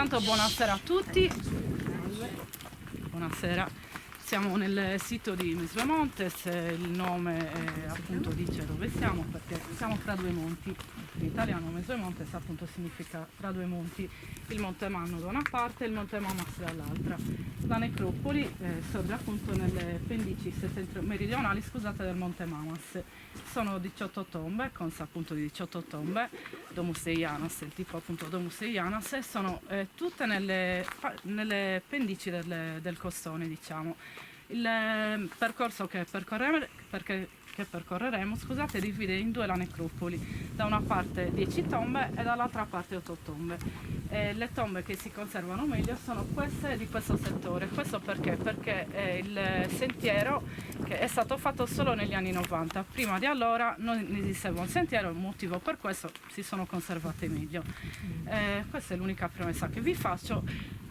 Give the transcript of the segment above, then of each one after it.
Intanto buonasera a tutti. Buonasera. Siamo nel sito di Mislemontes, il nome appunto dice dove siamo perché siamo tra due monti. In italiano Mislemontes appunto significa tra due monti, il Monte Manno da una parte e il Monte Mamas dall'altra. La necropoli sorge appunto nelle pendici meridionali del Monte Mamas. Sono 18 tombe, consta appunto di 18 tombe, Domus Deianas, il tipo appunto Domus Deianas, e sono tutte nelle pendici del costone, diciamo. Il percorso che percorreremo, divide in due la necropoli, da una parte 10 tombe e dall'altra parte 8 tombe. Le tombe che si conservano meglio sono queste di questo settore. Questo perché? Perché è il sentiero che è stato fatto solo negli anni 90. Prima di allora non esisteva un sentiero, il motivo per questo si sono conservate meglio. Questa è l'unica premessa che vi faccio.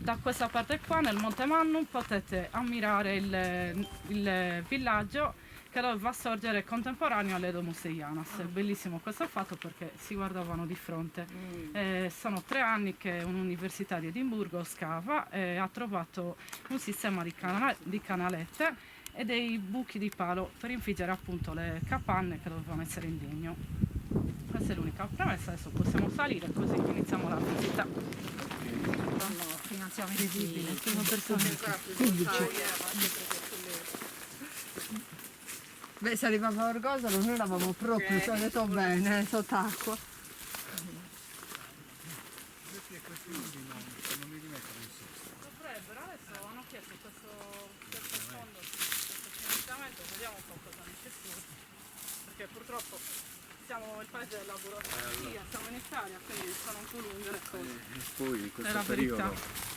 Da questa parte qua, nel Monte Mannum, potete ammirare il villaggio che doveva sorgere contemporaneo alle Domus Deianas. È bellissimo questo fatto perché si guardavano di fronte. Sono 3 anni che un'università di Edimburgo scava e ha trovato un sistema di canalette e dei buchi di palo per infiggere appunto le capanne che dovevano essere in legno. Questa è l'unica premessa, adesso possiamo salire così iniziamo la visita. Finanziamenti visibili, sono persone pubblici. Beh, se arrivava a Orgosolo noi eravamo proprio, ci ho detto bene, sott'acqua. Dovrebbero, adesso hanno chiesto questo fondo, questo finanziamento, vediamo un po' cosa dice su, perché purtroppo siamo il paese della burocrazia, siamo in Italia, quindi sono un po' lunghe le cose. E poi in questo verità. periodo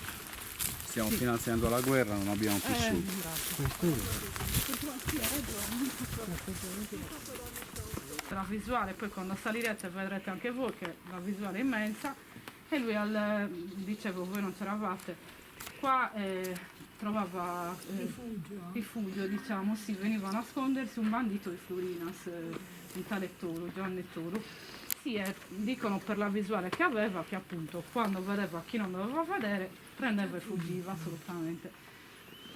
stiamo finanziando la guerra, non abbiamo più su. La visuale, poi quando salirete vedrete anche voi che la visuale è immensa e lui dicevo voi non c'eravate qua, trovava rifugio, diciamo, si veniva a nascondersi un bandito di Florinas, un tale Toro, Giovanni Toro. Sì, dicono per la visuale che aveva che appunto quando vedeva chi non doveva vedere prendeva e fuggiva assolutamente.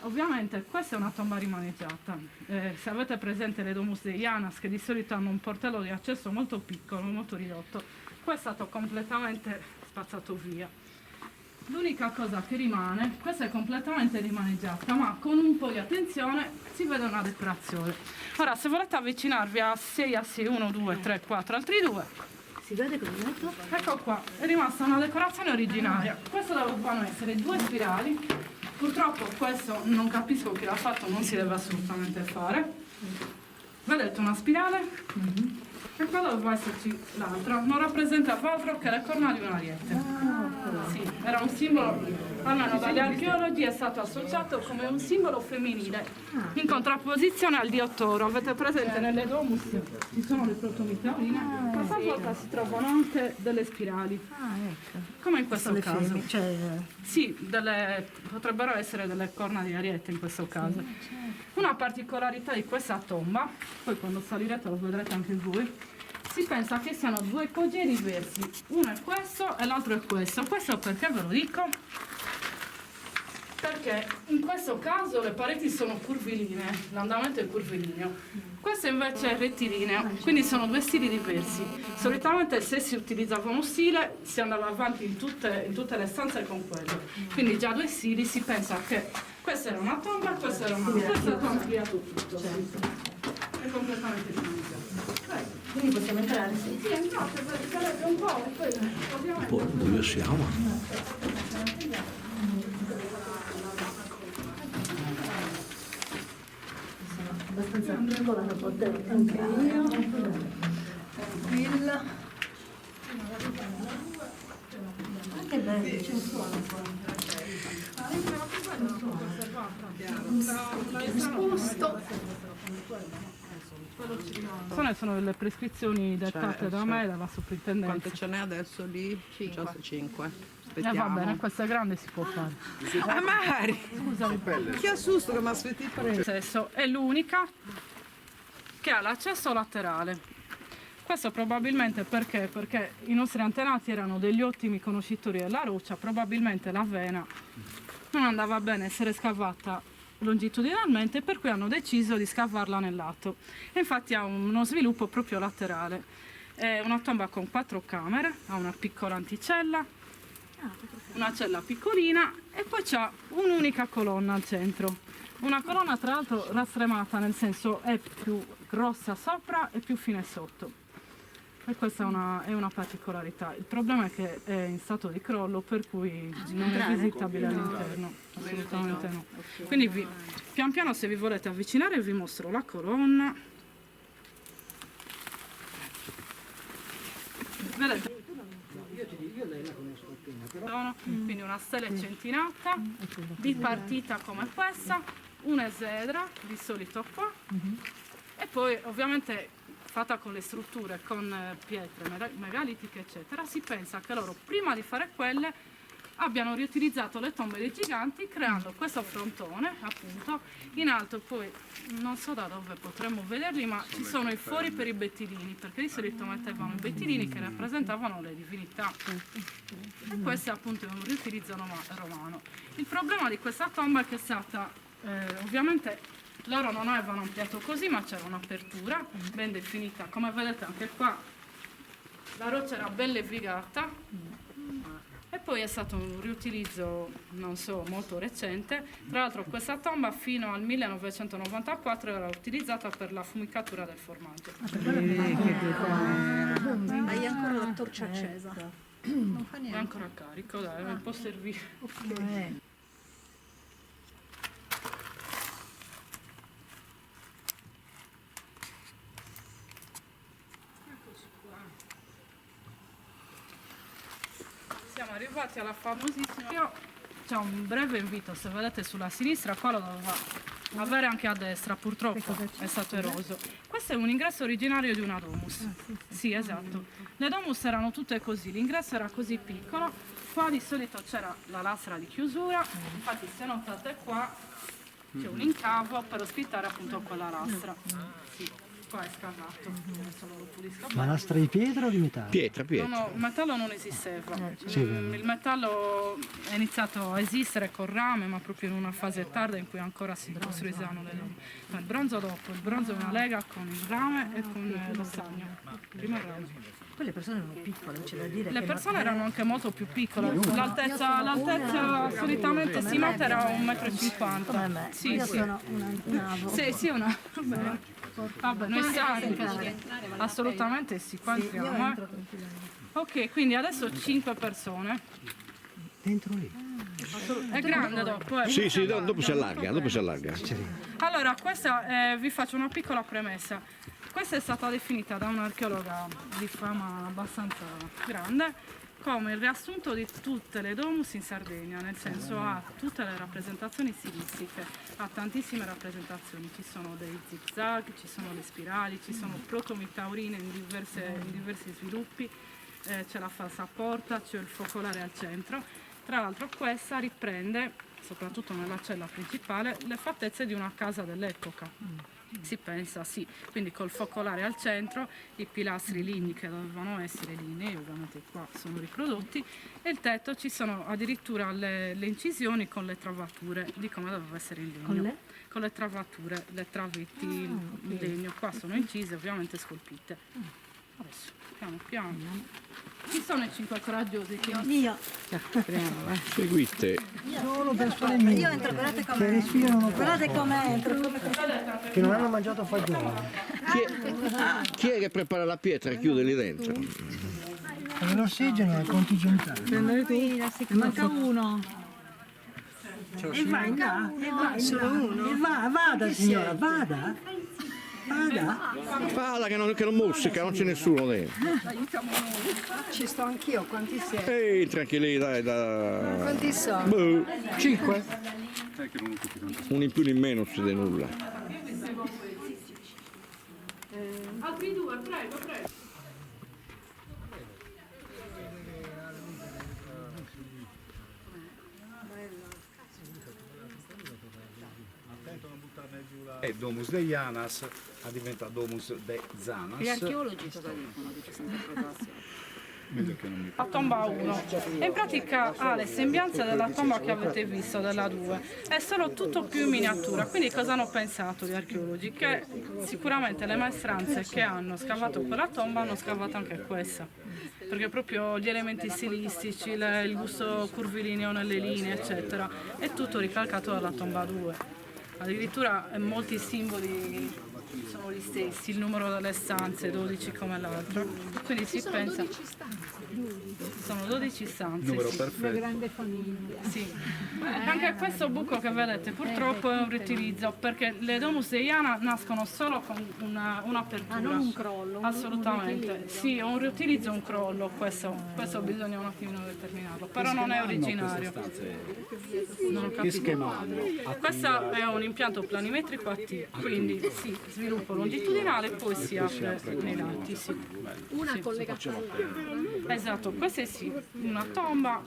Ovviamente questa è una tomba rimaneggiata, se avete presente le Domus Deianas che di solito hanno un portello di accesso molto piccolo, molto ridotto, qua è stato completamente spazzato via. L'unica cosa che rimane, questa è completamente rimaneggiata, ma con un po' di attenzione si vede una decorazione. Ora se volete avvicinarvi a 6 assi 1, 2, 3, 4, altri 2, Si vede come detto? ecco qua, è rimasta una decorazione originaria. Questo dovevano essere 2 spirali. Purtroppo questo non capisco chi l'ha fatto, non si deve assolutamente fare. Vedete una spirale? E qua doveva esserci l'altra. Non rappresentava altro che le corna di un ariete. Sì, era un simbolo, almeno dagli archeologi è stato associato come un simbolo femminile, in contrapposizione al dio Toro. Avete presente nelle domus ci sono le protomitaurine, ma talvolta si trovano anche delle spirali. Come in questo caso. Sì, potrebbero essere delle corna di ariete in questo caso. Una particolarità di questa tomba, poi quando salirete lo vedrete anche voi, si pensa che siano 2 ipogei diversi, uno è questo e l'altro è questo. Questo perché ve lo dico? Perché in questo caso le pareti sono curvilinee, l'andamento è curvilineo, questo invece è rettilineo, quindi sono 2 stili diversi. Solitamente se si utilizzava uno stile si andava avanti in tutte le stanze con quello, quindi già 2 stili, si pensa che questa era una tomba e questa era un'altra, questo è stato ampliato tutto, è completamente rimaneggiato. Quindi possiamo entrare? Sì, entrate, vedete un po' e poi ovviamente... Poi dove siamo? Abbastanza piccola da poter entrare. Tranquilla. Che bello, c'è un suono. Sono delle prescrizioni dettate da me, dalla soprintendenza. Quanto ce n'è adesso lì? 5. Va bene, questa è grande, si può fare. Ah, Mari! Scusami. Che assusto che mi aspetti preso. È l'unica che ha l'accesso laterale. Questo probabilmente perché i nostri antenati erano degli ottimi conoscitori della roccia, probabilmente la vena non andava bene essere scavata longitudinalmente, per cui hanno deciso di scavarla nel lato. E infatti ha uno sviluppo proprio laterale. È una tomba con 4 camere, ha una piccola anticella, una cella piccolina e poi c'ha un'unica colonna al centro. Una colonna tra l'altro rastremata, nel senso è più grossa sopra e più fine sotto. E questa è una particolarità. Il problema è che è in stato di crollo, per cui non è visitabile all'interno, assolutamente no. Quindi pian piano, se vi volete avvicinare, vi mostro la colonna. Vedete? Quindi una stella centinata, di partita come questa, un'esedra di solito qua, e poi ovviamente fatta con le strutture, con pietre megalitiche eccetera. Si pensa che loro prima di fare quelle abbiano riutilizzato le tombe dei giganti, creando questo frontone appunto in alto. Poi non so da dove potremmo vederli, ma ci sono i fori per i bettilini, perché di solito mettevano i bettilini che rappresentavano le divinità, e questo è appunto un riutilizzo romano. Il problema di questa tomba è che è stata ovviamente loro non avevano ampliato così, ma c'era un'apertura ben definita. Come vedete anche qua la roccia era ben levigata, e poi è stato un riutilizzo, non so, molto recente. Tra l'altro questa tomba fino al 1994 era utilizzata per la fumicatura del formaggio. Hai ancora la torcia accesa? Non fa È niente. ancora carico, dai, un po' servire. Siamo arrivati alla famosissima. Io c'è un breve invito, se vedete sulla sinistra, qua lo doveva avere anche a destra, purtroppo è stato eroso. Questo è un ingresso originario di una domus. Sì, esatto. Le domus erano tutte così, l'ingresso era così piccolo, qua di solito c'era la lastra di chiusura, infatti se notate qua c'è un incavo per ospitare appunto quella lastra. Sì. Qua è scavato, adesso lo pulisco. Ma lastra di pietra o di metallo? Pietra. No, il metallo non esisteva. sì, Il metallo è iniziato a esistere col rame, ma proprio in una fase tarda in cui ancora si costruivano le domus. Ma il bronzo dopo, il bronzo è una lega con il rame e con lo stagno. Prima il rame. Quelle persone erano piccole, c'è da dire. Le persone erano anche molto più piccole, l'altezza solitamente stimata era 1,50 m. Sì, Io sì. sono una avo. Sì, una. Vabbè, noi siamo. Assolutamente sì, qua entriamo. Ok, quindi adesso 5 persone. Dentro lì. È grande dopo. Sì, dopo si allarga, Allora, questa vi faccio una piccola premessa. Questa è stata definita da un'archeologa di fama abbastanza grande come il riassunto di tutte le domus in Sardegna, nel senso ha tutte le rappresentazioni stilistiche, ha tantissime rappresentazioni, ci sono dei zigzag, ci sono le spirali, ci sono protomitaurine in diversi sviluppi, c'è la falsa porta, c'è il focolare al centro. Tra l'altro questa riprende, soprattutto nella cella principale, le fattezze di una casa dell'epoca. Si pensa, sì, quindi col focolare al centro, i pilastri lignei che dovevano essere lignei, ovviamente qua sono riprodotti, e il tetto ci sono addirittura le incisioni con le travature di come doveva essere il legno. Con le travature, le travetti in legno, qua sono incise, ovviamente scolpite. Adesso, piano piano. Chi sono i 5 coraggiosi? Io. Seguite. Solo persone mie Io entro, guardate che come respirano guardate come entro. che non hanno mangiato fagioli. Chi è che prepara la pietra e chiude lì dentro? Perché l'ossigeno è contingentale. Manca uno. E vai, solo uno. E vada signora, vada. Vada che non mosseca, non c'è nessuno dentro. Ci sto anch'io, quanti siete? Entra anche lì, dai. Quanti sono? Boh, 5? un in più in meno non succede nulla. Altri 2, prego. Domus de Janas diventa Domus de Zanas. Gli archeologi cosa dicono di questa interpretazione? Meglio che non mi La tomba 1 e in pratica ha le sembianze della tomba che avete visto, della 2, è solo tutto più in miniatura. Quindi cosa hanno pensato gli archeologi? Che sicuramente le maestranze che hanno scavato quella tomba hanno scavato anche questa, perché proprio gli elementi stilistici, il gusto curvilineo nelle linee eccetera, è tutto ricalcato dalla tomba 2. Addirittura molti simboli sono gli stessi, il numero delle stanze 12 come l'altro, quindi si pensa sono 12 stanze, numero sì. perfetto. Sì. Anche questo buco che vedete purtroppo è un riutilizzo, perché le Domus Deiana nascono solo con un'apertura. Non un crollo. Assolutamente, sì, è un riutilizzo, un crollo, questo bisogna un attimino determinarlo, però non è originario. Non ho Che capito. schema hanno? Questo è un impianto planimetrico a T, quindi si sviluppo longitudinale e poi si apre nei lati. Sì. Una collegata all'altra. Esatto, questa è sì, una tomba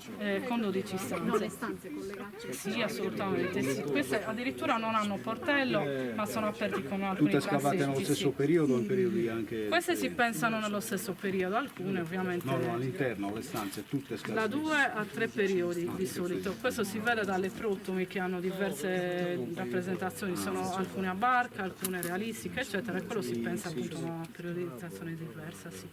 con 12 No, stanze. le stanze collegate. Sì, assolutamente sì. Queste addirittura non hanno portello, ma sono aperti con alcuni Tutte scavate nello transepti, stesso sì. periodo o in periodi anche... Queste si pensano nello stesso periodo, alcune ovviamente. No, all'interno, le stanze, tutte scavate. La 2 ha 3 periodi di solito, questo si vede dalle protomi che hanno diverse rappresentazioni, sono alcune a barca, alcune realistiche eccetera, e quello si pensa appunto a una periodizzazione diversa, sì.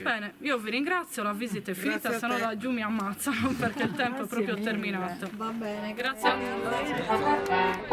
Bene, io vi ringrazio, la visita è finita, se no laggiù mi ammazzano perché il tempo è proprio terminato. Va bene. Grazie a tutti.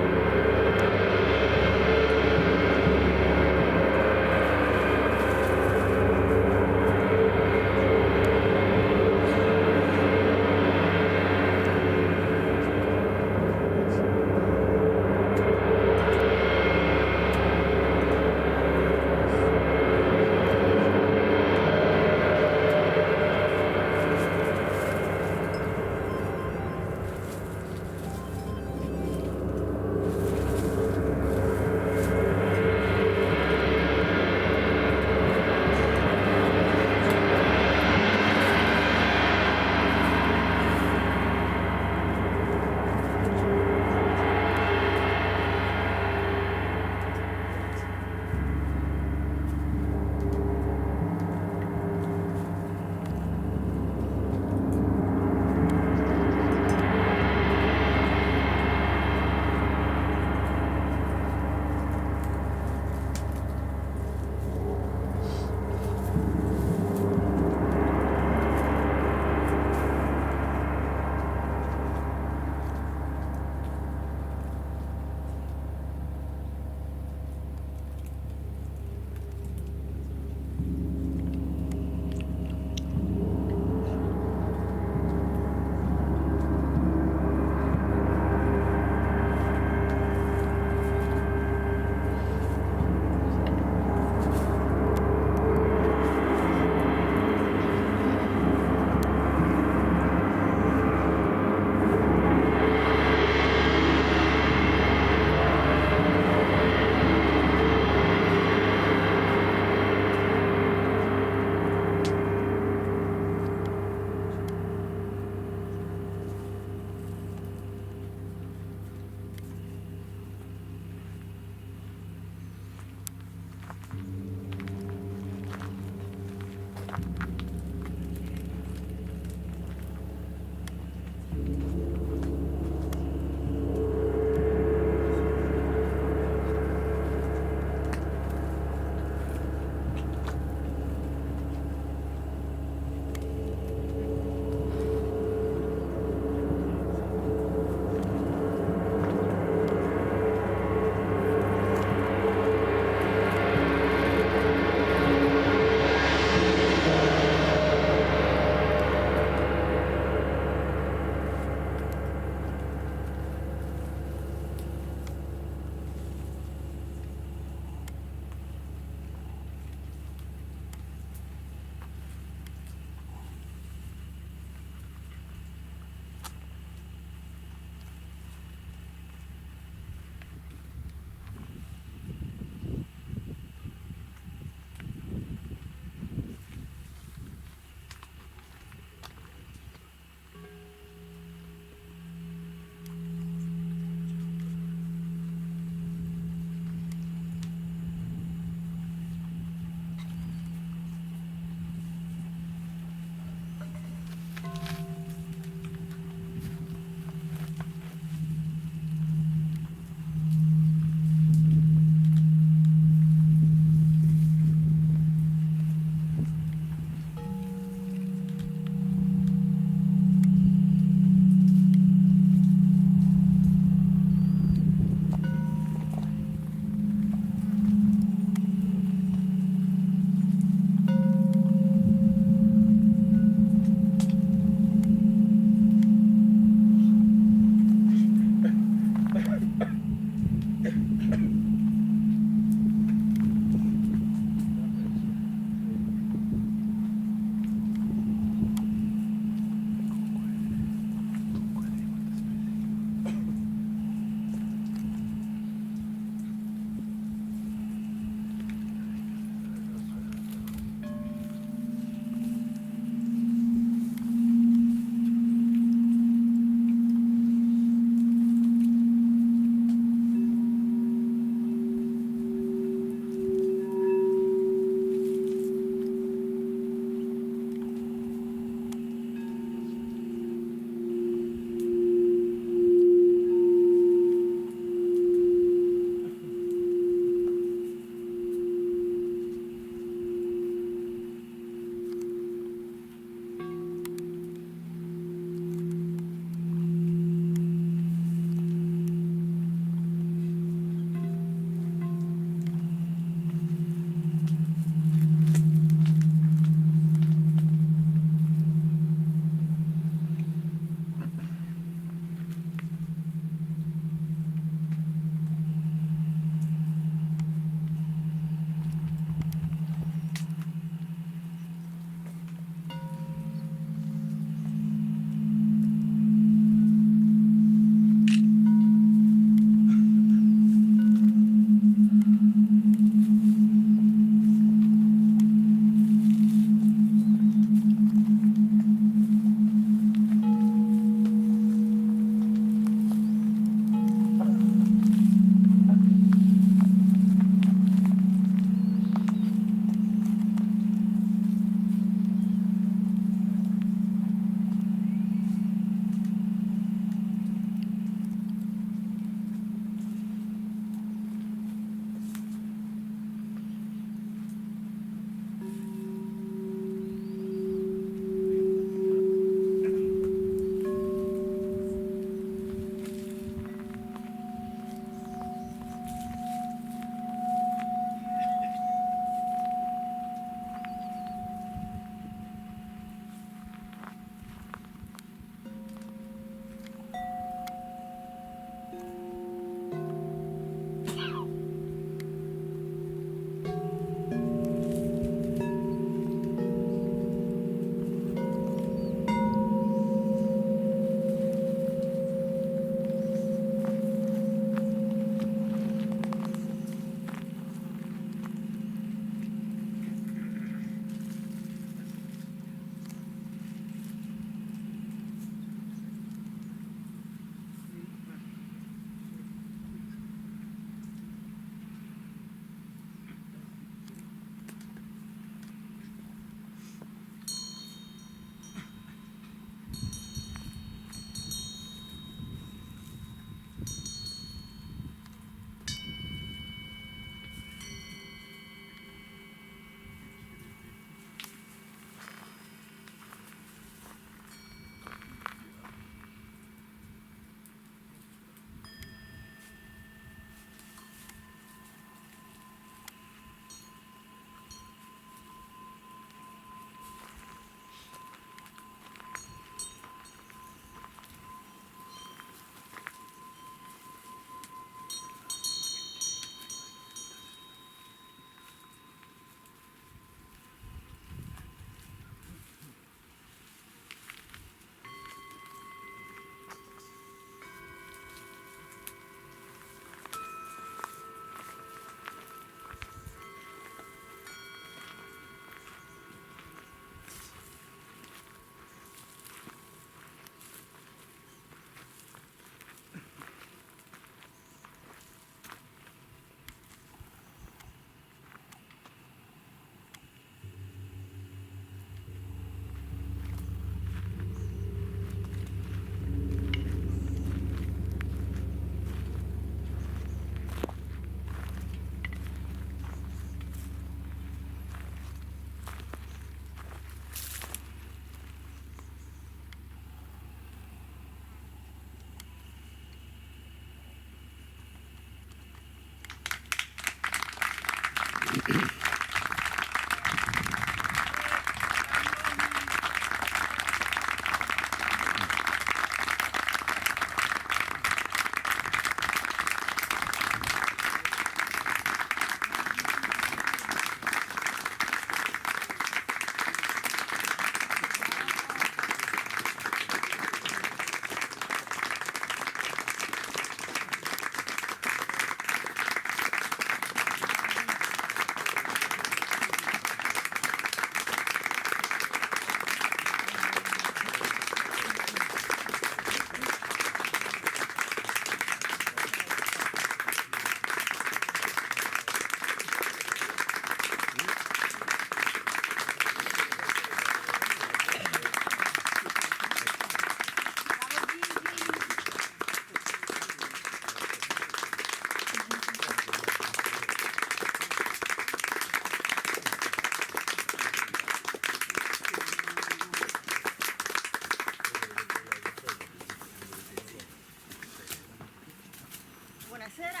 Buonasera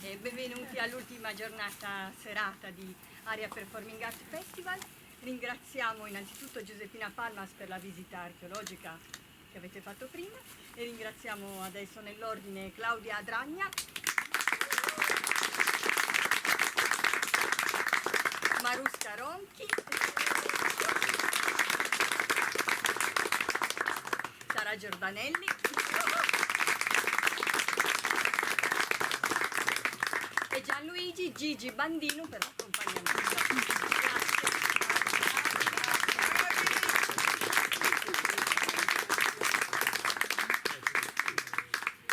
e benvenuti all'ultima serata di Aria Performing Arts Festival. Ringraziamo innanzitutto Giuseppina Palmas per la visita archeologica che avete fatto prima e ringraziamo adesso nell'ordine Claudia Adragna, Marusca Ronchi, Sara Giordanelli e Gianluigi Gigi Bandino per l'accompagnamento. Grazie.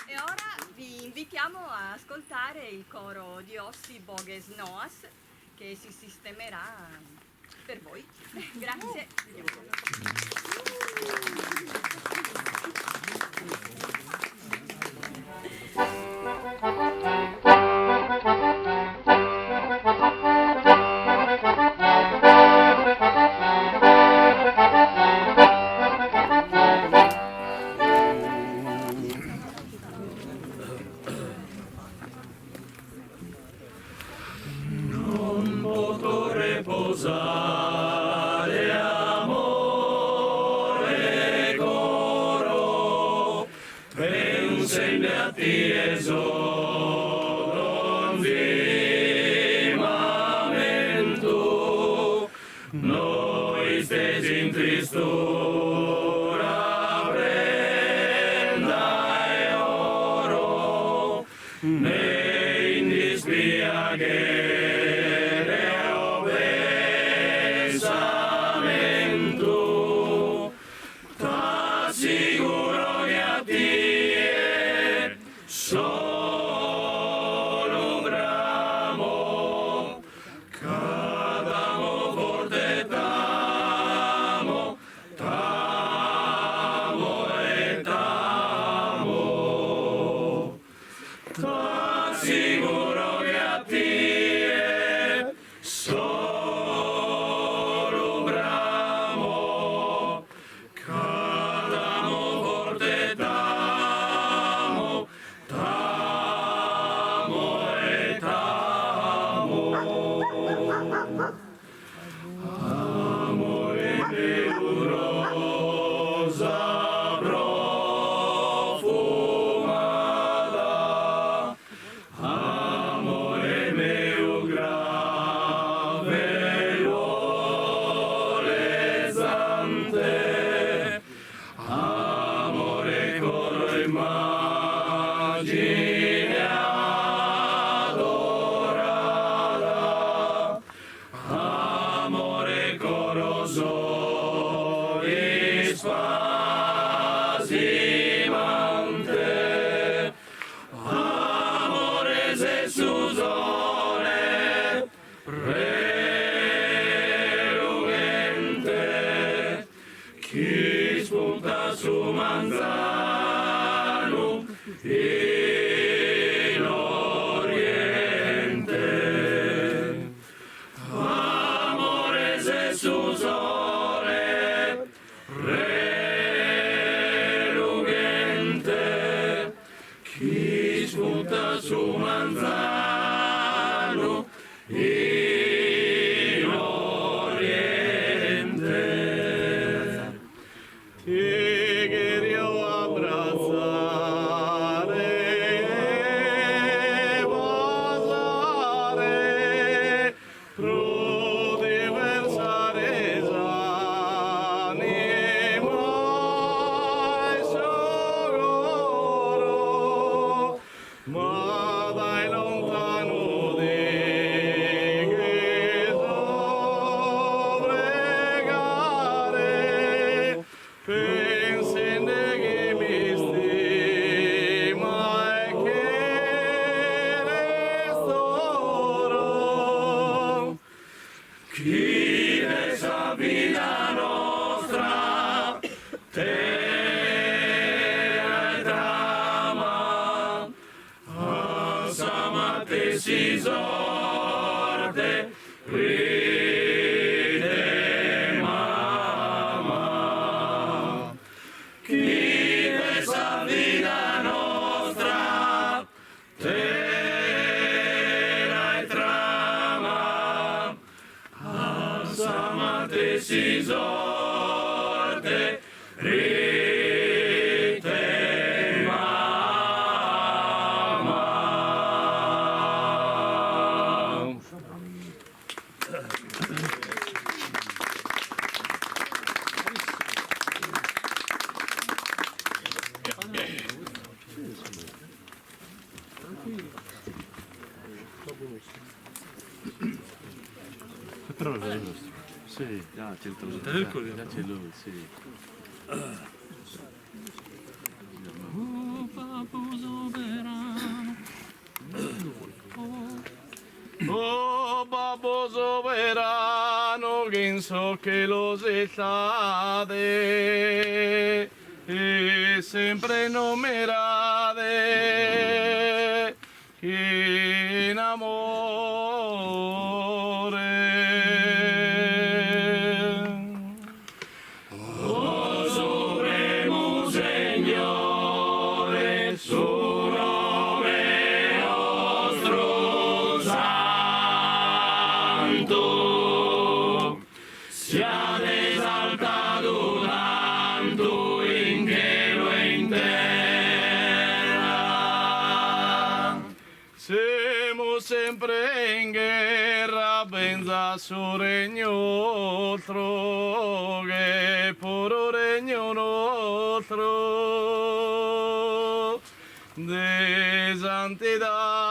E ora vi invitiamo a ascoltare il coro di Ossi Boges Noas che si sistemerà per voi. Grazie. Non potrò riposare, amore coro, pensegnati esodonzimamento, noi stesi in tristura prenda e oro, ne in dispiaghe t'assicuro che a te solo un bramo, cadamo forte tamo, tamo e tamo, t'assicuro che a te solo un bramo, cadamo forte tamo, tamo e tamo. Amore mio rosa profumata, amore mio grave olesante, amore coro immagine adorata, amore coro soddisfasimante, amore sessusone relugente, chi spunta su Manzano in oriente, amore sessusone relugente, chi spunta su Manzano in dai lontano di che pregare, pensando che mi stima e che restoro. Chi essa vita nostra te trama, samate si sorte ride mama. Chi essa vita nostra te trama, samate si sorte rite mama. Però è il nostro. Sì, già c'è il trasmettere. Già c'è lui, sì. Oh, Babbo sovrano. Oh, Babbo sovrano, che so che lo state e sempre numerate in amore. Oh, Supremo Signore, su nome nostro santo, siate esaltato tanto in cielo e in terra. Siamo sempre in guerra, pensa su regno nostro, che è puro regno nostro, di santità.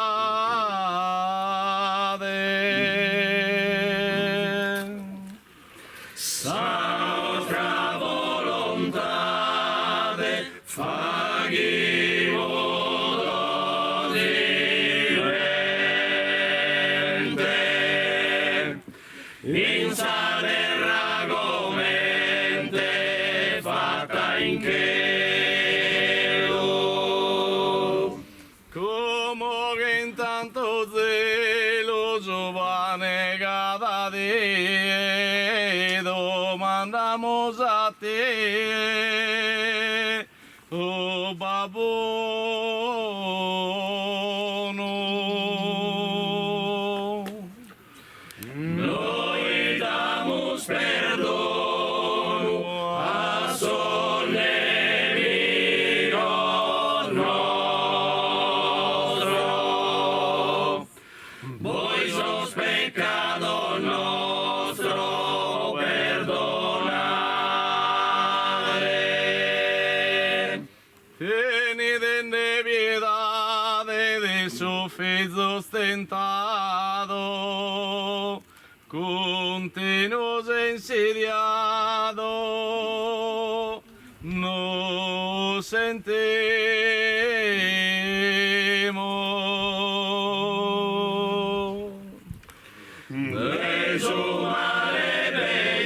Sa nostra volontà faghiamo dosivente, in sa terra commente fatta in cielo, come che in tanto zelo giovane cada te domandamos a te, oh babbono. Noi damos perdono a sollevino nostro, voi sos peccato nostro perdonare. Tenete piedade de su figlio stentato, continuos insediado, no sentimos. De su male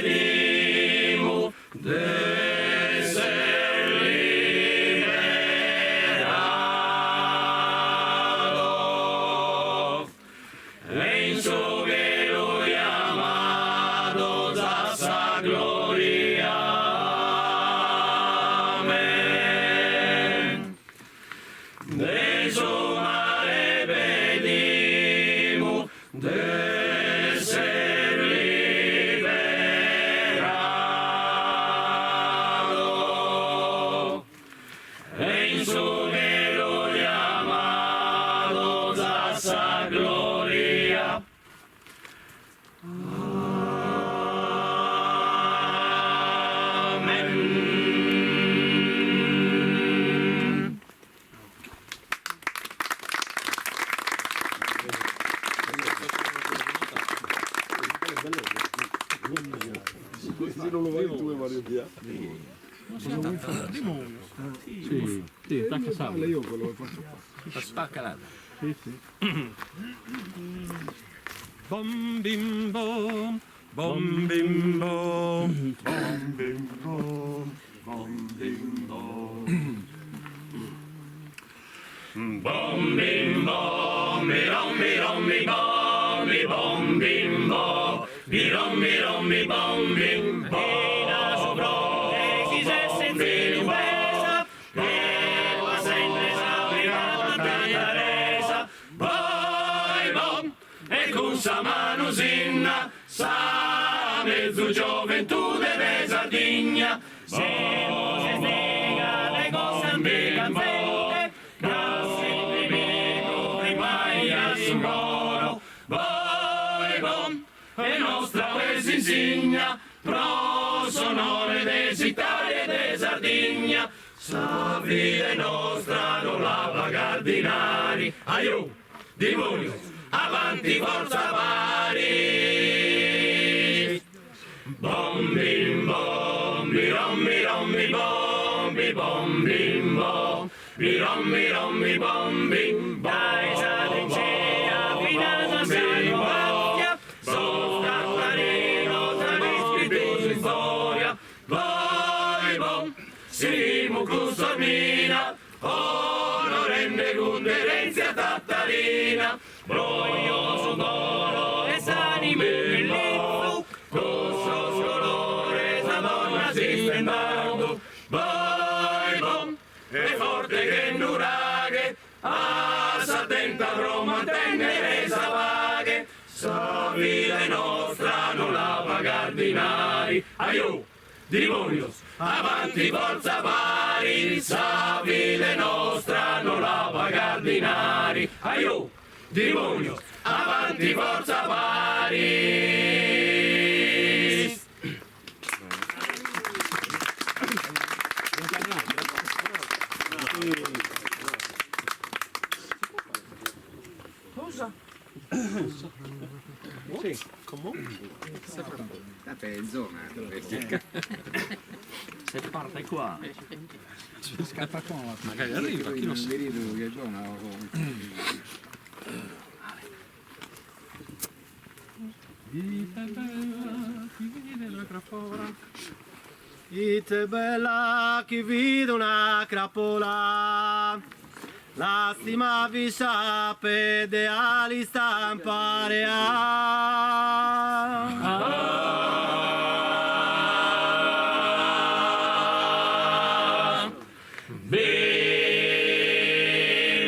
pedimos de ser liberado, en su velo llamados a sa gloria. Amén. De su male pedimos de ser liberado, en su velo llamados a sa gloria. Amén. Questi non lo vai tu e Mario Pia. Sì, tacca salve. Io quello che faccio qua. Spacca Sì, sì. Bom bim bom, bom bim bom, bom bim bom, bom bim bom. Bom bim bom, mi rom mi rom mi bom, mi bom bim bom, mi rom mi rom mi bom bim bom. Sa manusinna, sa mezzo gioventù deve Sardigna, se si spiega le cose antiche, cassi di vino, primaia sul coro, voi bom, e nostra questa insignia, pro sonore d'Italia e de Sardigna, sa vita nostra non la pagardinari, aiù, demonio. Avanti forza pari. Bom bim bom, mi rom mi rom mi bom, mi bom bim bom, mi rom mi bom bim bom. Dai Sardigea, finanza salvatia, sono Catarino, traviscito in storia. Vai bom, siamo Custormina, onorenne Gunderenzia Tattarina. Broglioso d'oro e s'anime bellezzo, rosso scolore, sa donna si stendando, vai bom, e forte che nuraghe, a s'attenta Roma tenere sa vaghe, sa vita nostra non la pagardinari, aiù, demonios, avanti forza pari, sa vita nostra non la pagardinari, aiù, demonio, avanti forza pari! Cosa? Sì, comunque. È zona. Se parte qua. Scappa qua. Magari arriva, chi lo sa. Che zona. Vita bella, chi vede la crapola. Ite bella chi vide una crapola, lastima vi sapete ali stampare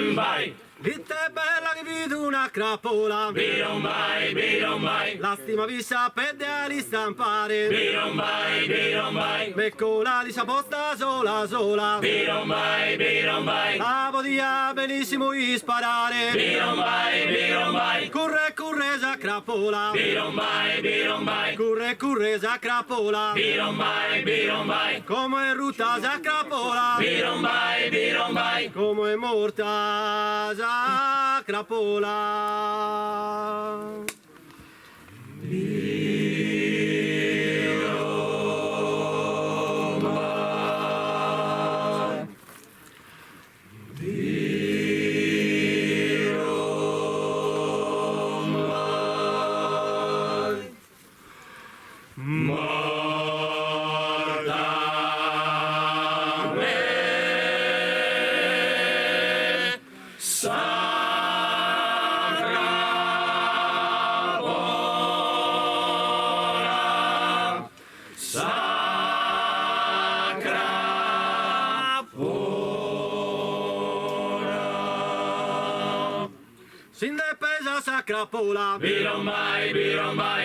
Bimbai, Ite bella chi vide una crapola, birombai, lastima vi sapete ali stampare, birombai, beccola di saposta sola sola, birombai, la podia benissimo sparare, birombai, corre sa crapola, birombai, corre sa crapola, birombai, come è rutta sa crapola, birombai, come è morta sa crapola. Sindepesa sa crapola, birombai,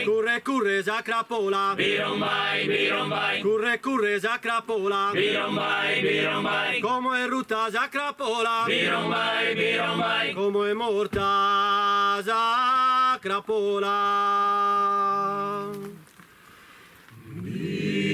corre sa crapola, birombai, corre sa crapola, birombai, come è rutta sa crapola, birombai, come è morta sa crapola. birombai.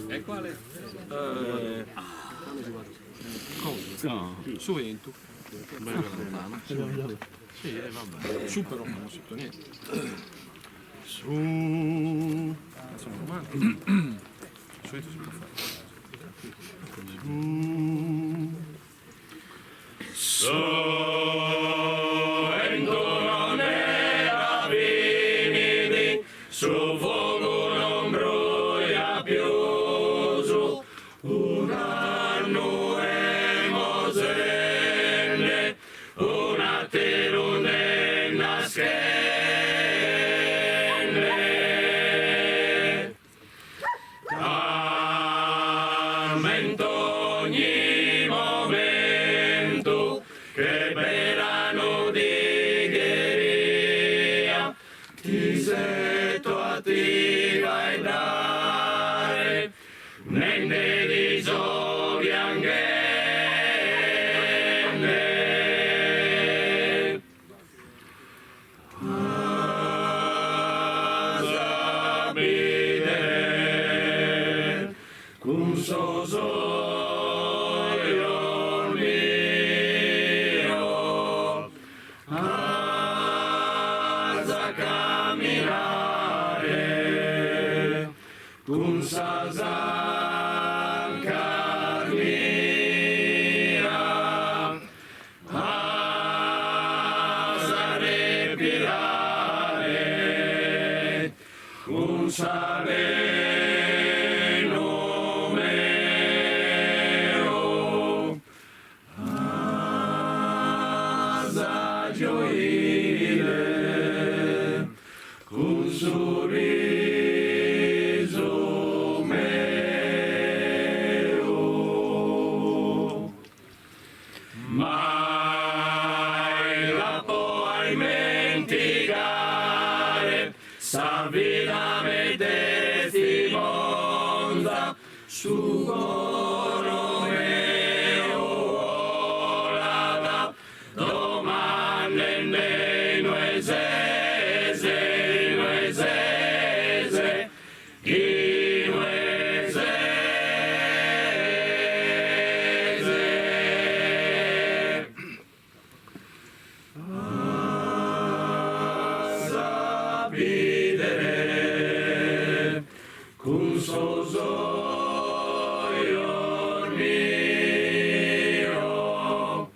E quale? No. Suventu. Sì, vabbè. Super non ho sentito niente. Su. Sono romantico. Suventu si può fare. Sovendo non era venidi, su fuoco non brucia più, su un anno e mosenne, una terone nascende. Ammento ogni momento che verano di gheria, ti setto a ti vai dare, nenne di soviangenne. Asabide, cum sosoio mio, asa camminare, cum sasancar mia, asa respirare, cum saleno meo, asa gioire, cum sorriso meo. Mai la puoi dimenticare, sa vita me testimonza, su coro meo la domande nei nuesese, nuesese, i nuesese. Sapidere, cum sosoio mio,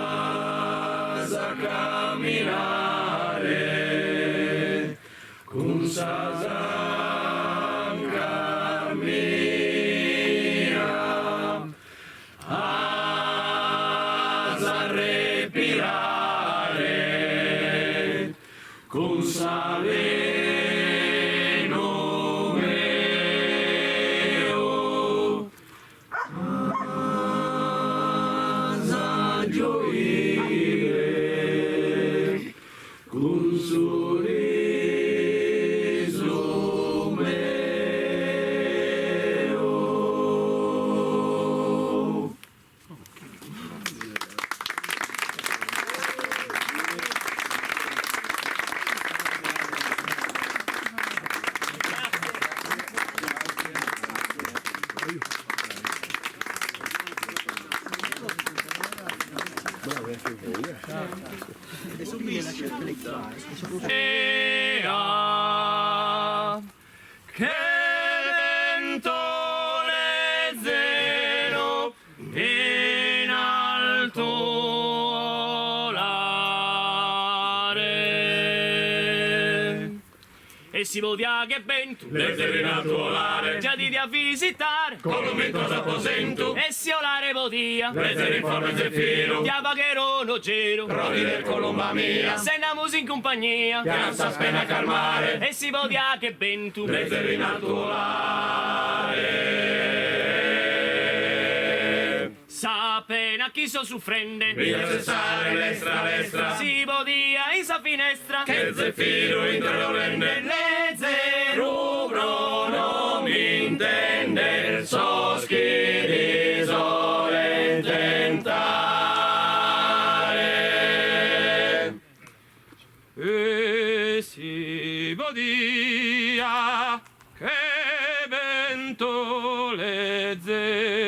asa camminare, cum sasancar mia, asa respirare, cum saleno meo, asa gioire, cum sorriso meo. Che vento leggero in alto volare, e si podia che vento, Lezzerina tuolare, già di a visitare, con un ventoso apposento, e si olare podia, Lezzeri in forma zeffiro, di pagherono giro, croli del Colomba mia, se namus in compagnia, pianza spena calmare, e si podia che vento, Lezzerina tuolare. sa pena chi so soffrende, Via cessare l'estra, si podia in sa finestra, che zeffiro introlende, rubro non intende, soschi di sole tentare. E si podia che vento leggero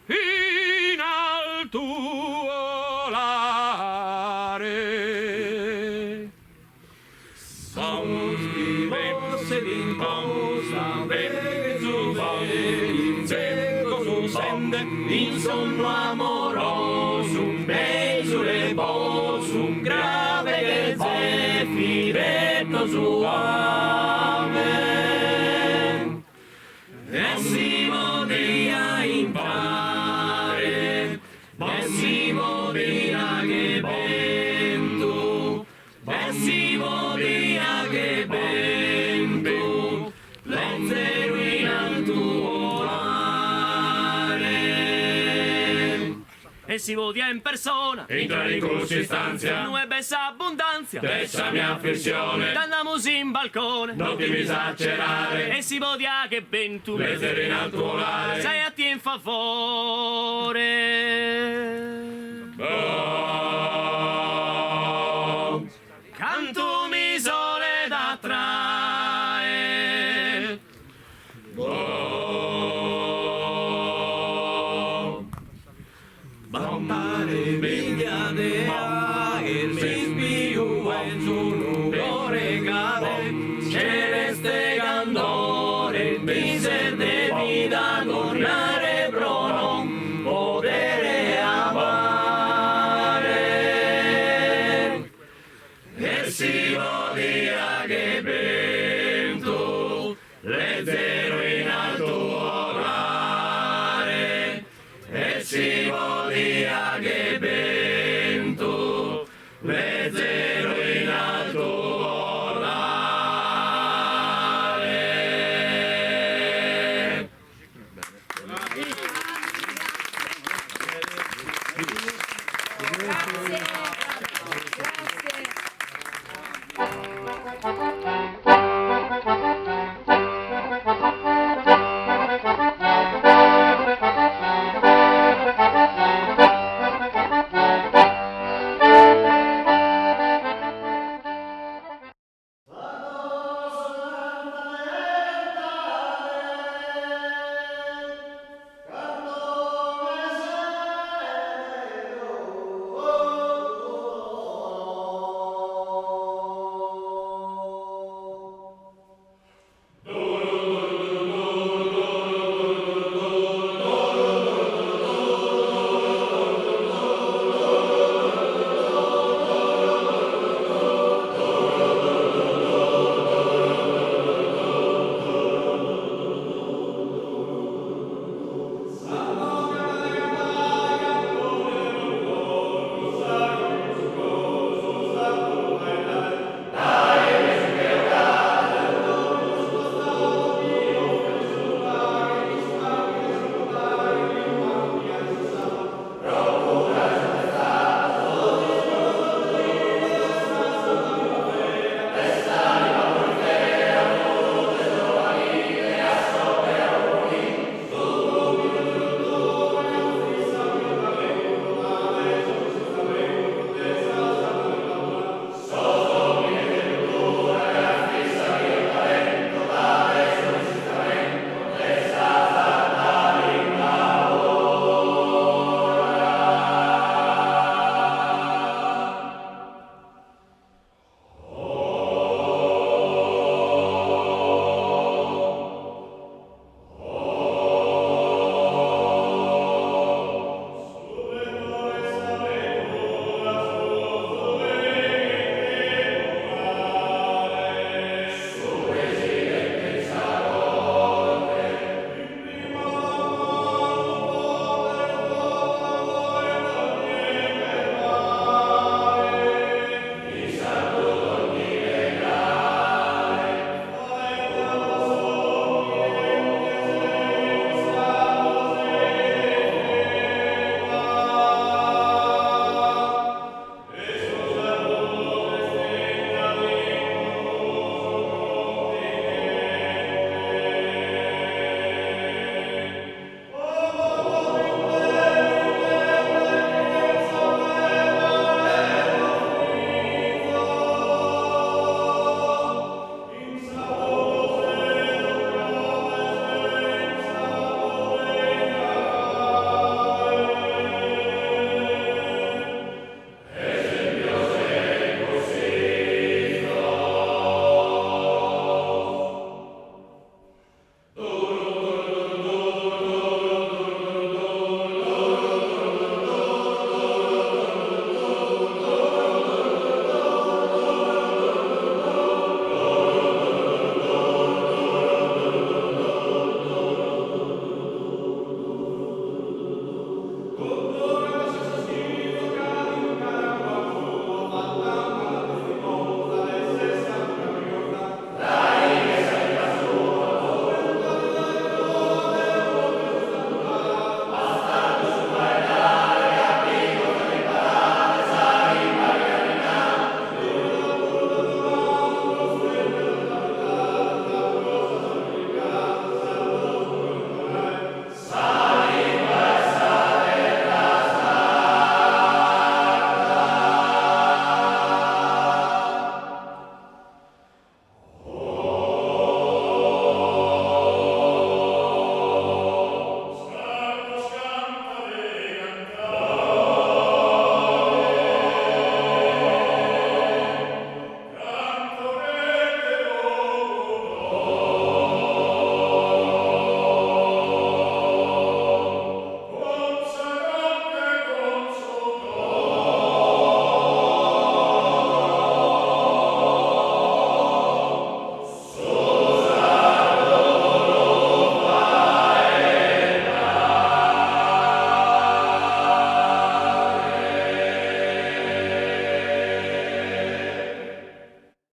in alto volare. Fosse d'imposta, vede su in secco su sende, in sonno amoroso, un beso le poso, un grave che zeffiretto suave. E si podia impare, e si podia che vento, e si podia che vento, lezzero in alto volare. e si podia in persona, Entrare in consistenza, non è bessa abbondanza, dessa mia afflizione, andamus in balcone, non ti misacerare, e si podia che vento, lezzero in alto volare. sei a ti in favore. Oh, Canto mi sole da trae, oh, Bombare miglia dea, il rispio en su nuvole cade, celeste candore, miser de vida tornare.